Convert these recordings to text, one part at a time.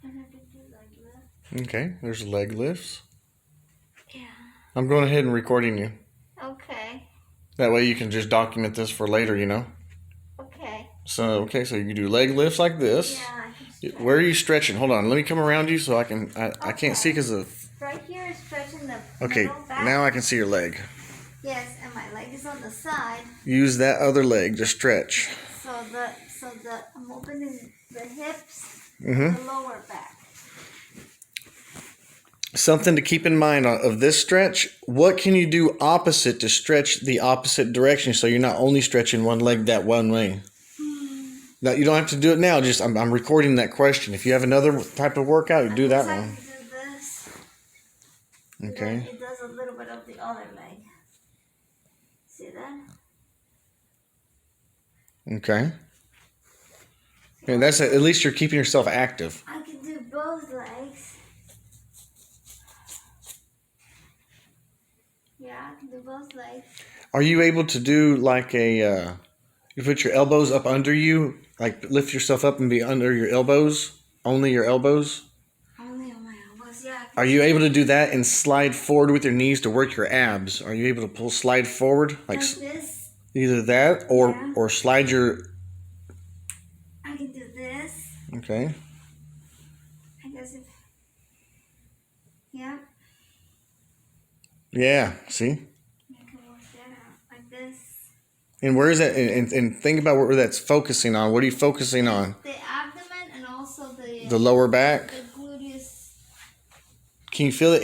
And I can do leg lift. Okay, there's leg lifts. Yeah. I'm going ahead and recording you. Okay. That way you can just document this for later, Okay. So you can do leg lifts like this. Yeah, I can stretch. Where are you stretching? Hold on, let me come around you so I can't see because of. Right here is stretching the Okay, middle back. now I can see your leg. Yes, and my leg is on the side. Use that other leg to stretch. So I'm opening the hips, Mm-hmm. the lower back. Something to keep in mind of this stretch, what can you do opposite to stretch the opposite direction so you're not only stretching one leg that one way? Now, you don't have to do it now. Just I'm recording that question. If you have another type of workout, you do that I one. can do this. Okay. It does a little bit of the other leg. See that? Okay. And that's at least you're keeping yourself active. I can do both legs. Yeah, I can do both legs. Are you able to do like you put your elbows up under you, like lift yourself up and be under your elbows, only your elbows? Only on my elbows, yeah. Are you able to do that and slide forward with your knees to work your abs? Are you able to slide forward like this? Either that or Yeah. or slide your. I can do this. Okay. I guess if. Yeah. Yeah. See. I can work that out like this. And where is that? And think about where that's focusing on. What are you focusing on? The abdomen and also The lower back. the gluteus. Can you feel it?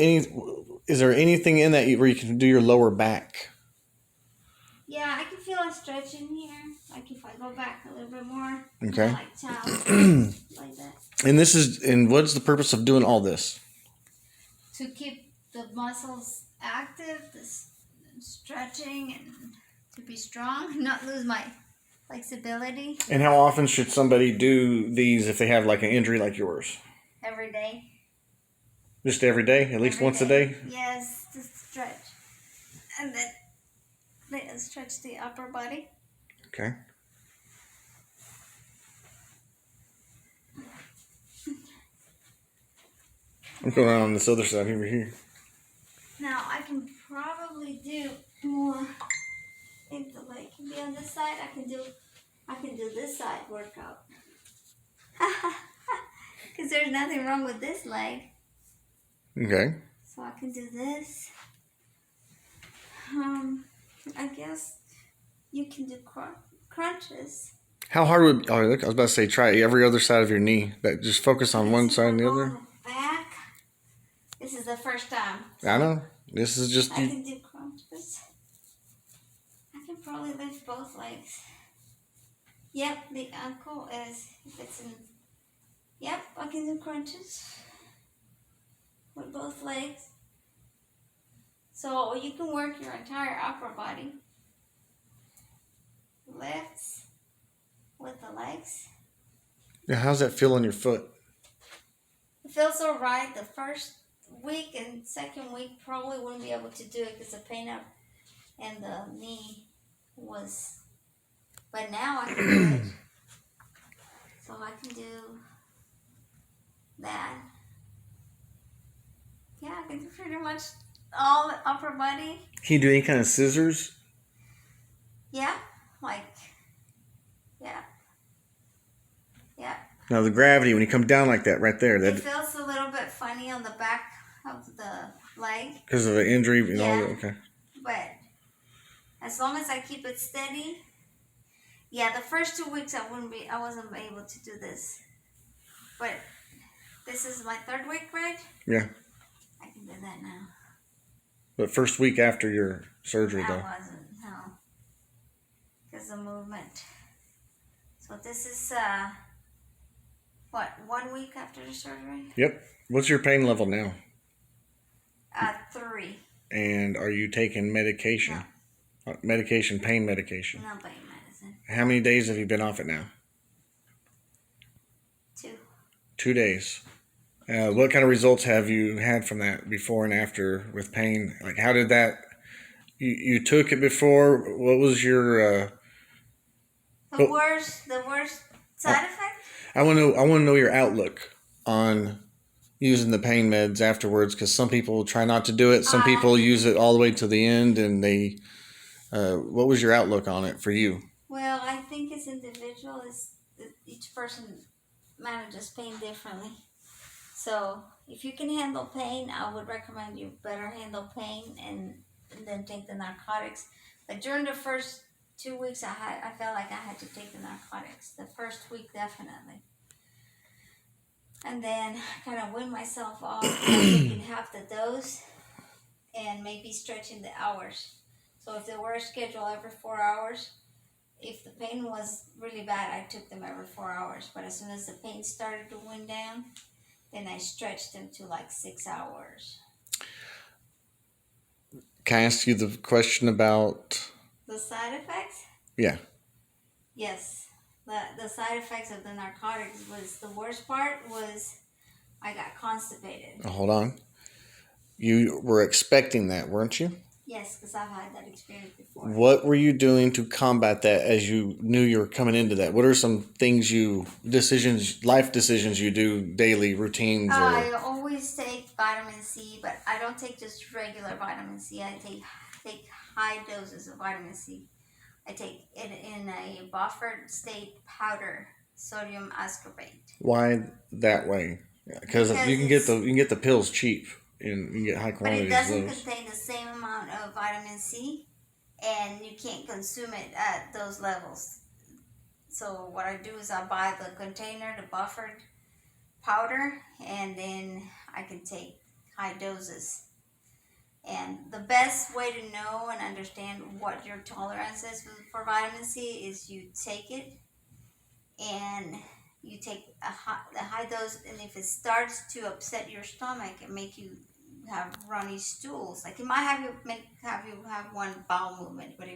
Is there anything in that where you can do your lower back? Yeah, I can feel a stretch in here. Like if I go back a little bit more. Okay. Like child. Like that. And what's the purpose of doing all this? To keep the muscles active, stretching, and to be strong, not lose my flexibility. And how often should somebody do these if they have like an injury like yours? Every day. Just every day? At least Every once a day? Yes, just stretch. And then stretch the upper body. Okay. I'm going around on this other side over here. Now I can probably do more. If the leg can be on this side, I can do this side workout. Because there's nothing wrong with this leg. Okay. So I can do this. I guess you can do crunches. How hard would... Oh, look, I was about to say try every other side of your knee. That just focus on one side and the other. Back. This is the first time. I know. This is just... I can do crunches. I can probably lift both legs. Yep, the ankle is... If it's in... Yep, I can do crunches. With both legs. So you can work your entire upper body. Lifts with the legs. Yeah, how's that feel on your foot? It feels all right. The first week and second week probably wouldn't be able to do it because the pain up and the knee was. But now I can do it. So I can do that. Yeah, I can do pretty much all the upper body. Can you do any kind of scissors? Yeah, like, yeah. Yeah. Now the gravity, when you come down like that right there, It that feels a little bit funny on the back of the leg. because of the injury and all Yeah. that. Okay. But as long as I keep it steady, yeah, the first 2 weeks I wasn't able to do this. But this is my third week, right? Yeah. I can do that now. But first week after your surgery, I though. wasn't, no. Because of movement. So this is, 1 week after the surgery? Yep. What's your pain level now? 3. And are you taking medication? No. Medication, pain medication. No pain medicine. How many days have you been off it now? 2. 2 days. What kind of results have you had from that before and after with pain? Like, how did that? You took it before. What was your? The worst side effect? I want to know your outlook on using the pain meds afterwards? Because some people try not to do it. Some people use it all the way to the end, and they. What was your outlook on it for you? Well, I think it's individual. Each person manages pain differently. So if you can handle pain, I would recommend you better handle pain and then take the narcotics. But during the first 2 weeks, I felt like I had to take the narcotics. The first week, definitely. And then kind of wean myself off by taking half the dose and maybe stretching the hours. So if they were scheduled every 4 hours, if the pain was really bad, I took them every 4 hours. But as soon as the pain started to wind down, then I stretched them to like 6 hours. Can I ask you the question about The side effects? Yeah. Yes. The side effects of the narcotics was, the worst part was I got constipated. Hold on. You were expecting that, weren't you? Yes, because I've had that experience before. What were you doing to combat that as you knew you were coming into that? What are some things life decisions you do daily, routines? I always take vitamin C, but I don't take just regular vitamin C. I take high doses of vitamin C. I take it in a buffered state powder, sodium ascorbate. Why that way? Because you can get the pills cheap and you can get high But quantities it doesn't of those. contain the same amount of vitamin C, and you can't consume it at those levels. So what I do is I buy the container, the buffered powder, and then I can take high doses. And the best way to know and understand what your tolerance is for vitamin C is you take it and you take the high dose, and if it starts to upset your stomach and make you have runny stools, like it might have you have one bowel movement, but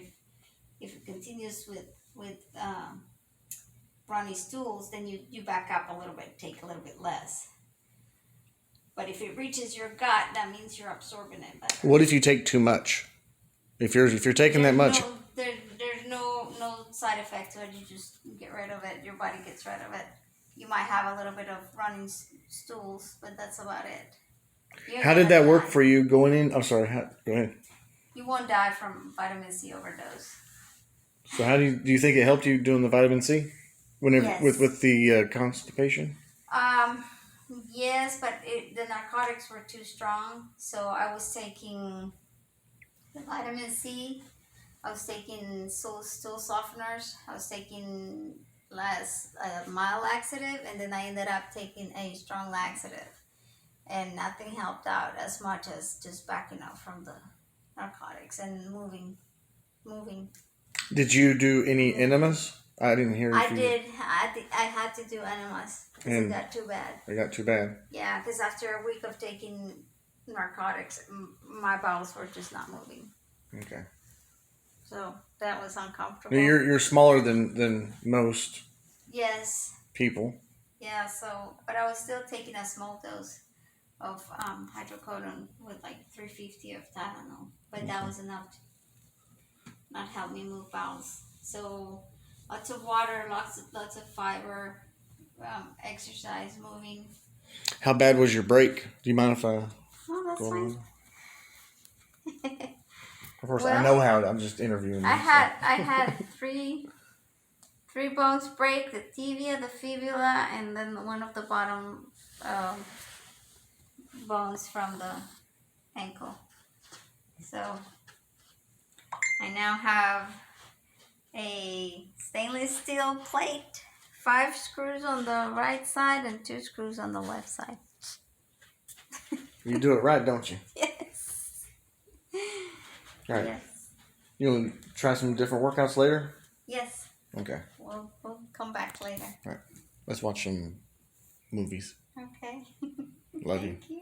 if it continues with runny stools, then you back up a little bit, take a little bit less. But if it reaches your gut, that means you're absorbing it better. What if you take too much? If you're taking that much, There's no side effect to it. You just get rid of it. Your body gets rid of it. You might have a little bit of running stools, but that's about it. How did that work for you going in? I'm sorry. Go ahead. You won't die from vitamin C overdose. So how do you think it helped you doing the vitamin C? Whenever Yes. with the constipation? Yes, but the narcotics were too strong, so I was taking the vitamin C. I was taking stool softeners. I was taking mild laxative, and then I ended up taking a strong laxative, and nothing helped out as much as just backing up from the narcotics and moving. Did you do any enemas? I didn't hear. I did. I had to do enemas because it got too bad. It got too bad. Yeah, because after a week of taking narcotics, my bowels were just not moving. Okay. So that was uncomfortable. Now you're smaller than most Yes. people. Yeah. So, but I was still taking a small dose of hydrocodone with like 350 of Tylenol, but that was enough to not help me move bowels. So lots of water, lots of fiber, exercise, moving. How bad was your break? Do you mind if I? Oh, that's go fine. on? Of course, Well, I know how. I'm just interviewing you. I had three bones break: the tibia, the fibula, and then one of the bottom bones from the ankle. So I now have a stainless steel plate, 5 screws on the right side and 2 screws on the left side. You do it right, don't you? Yes. All right. Yes. You want to try some different workouts later? Yes. Okay. We'll come back later. All right. Let's watch some movies. Okay. Love you. Thank you.